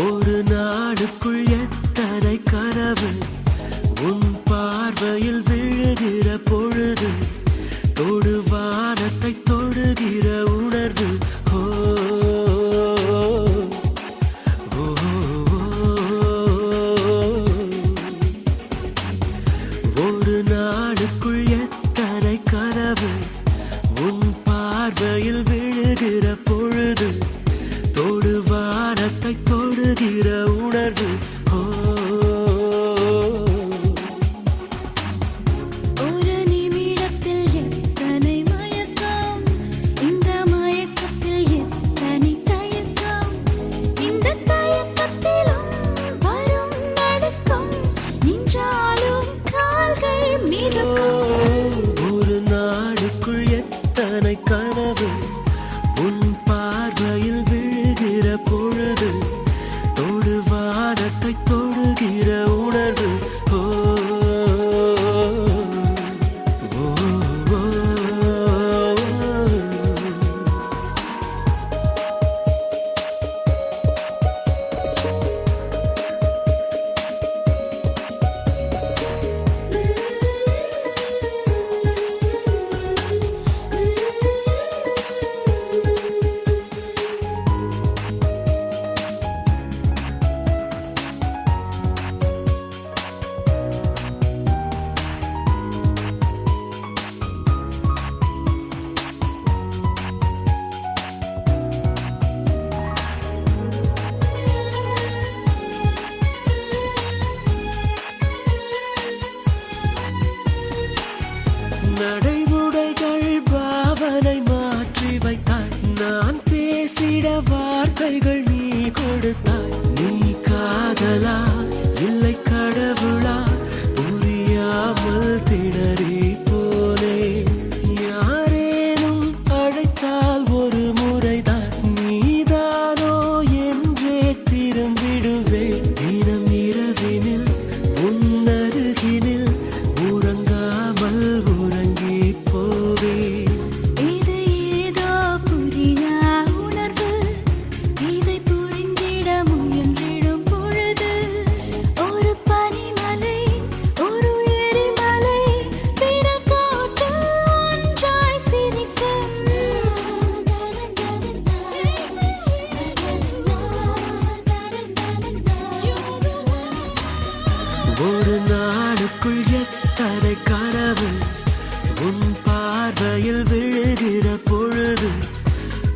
ஒரு நாடுக்குள் எத்தனை கனவு உன் பார்வையில் விழுகிற பொழுது தொடு வானத்தை தொடுகிற உணர்வு ஓ ஓ, ஒரு நாடுக்குள் எத்தனை கனவு உன் பார்வையில் விழுகிற பொழுது தொடு வானத்தை தொடுகிற உணர்வு ஓ ஒரு நிமிடத்தில் எத்தனை மயக்கம் இந்த மயக்கத்தில் எத்தனை தயக்கம் இந்த தயக்கத்திலும் வரும் நடுக்கம் நின்றாலும் கால்கள் மிதக்கும் ஒரு நாடுக்குள் எத்தனை கனவு உன் பார்வையில் விழுகிற பொழுது தொடு வானத்தை தொடுகிற உணர்வு ஓ ஓ, ஓ, நடைமுறைகள் பாவனை மாற்றி வைத்தாய் நான் பேசிட வார்த்தைகள் நீ கொடுத்தாய் நீ காதலா இல்லை கடவுளா புரியாமல் திணறி போனே யாரேனும் அழைத்தால் ஒரு முறைதான் நீதானோ என்றே திரும்பிடுவேன் தினம் இரவினில் உன்னருகினில் உறங்காமல் உறங்கி போவேன் இது ஏதோ புரியா உணர்வு இதை புரிந்திட முயன்றிடும் பொழுது ஒரு பனிமலை ஒரு எரிமலை பிறர் காட்டு ஒன்றாய் சிரிக்கும் ஒரு நாளுக்குள் எத்தனை கனவு உன் பார்வையில் விழுகிற பொழுது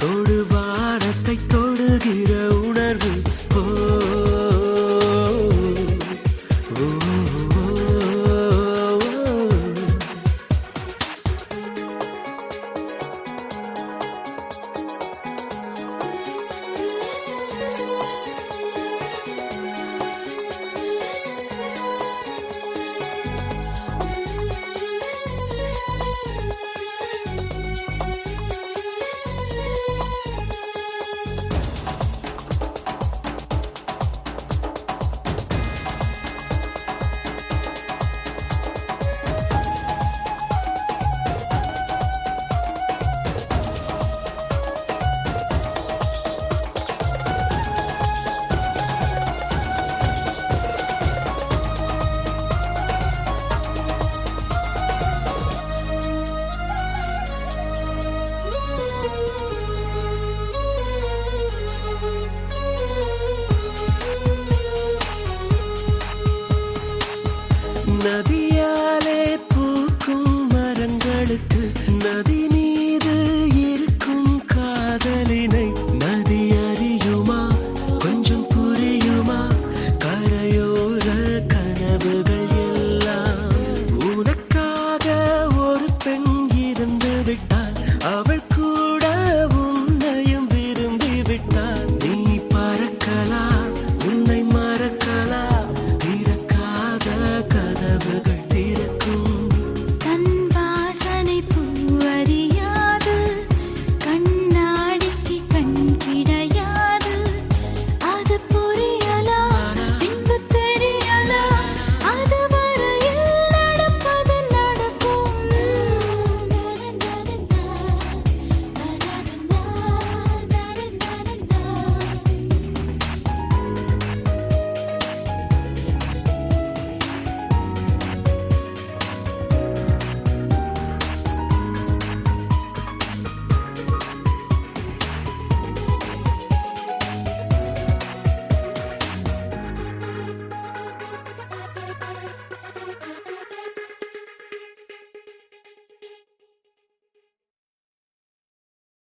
தொடு வானத்தை தொடுகிற உணர்வு ஓ ஓ, ஓ, நதி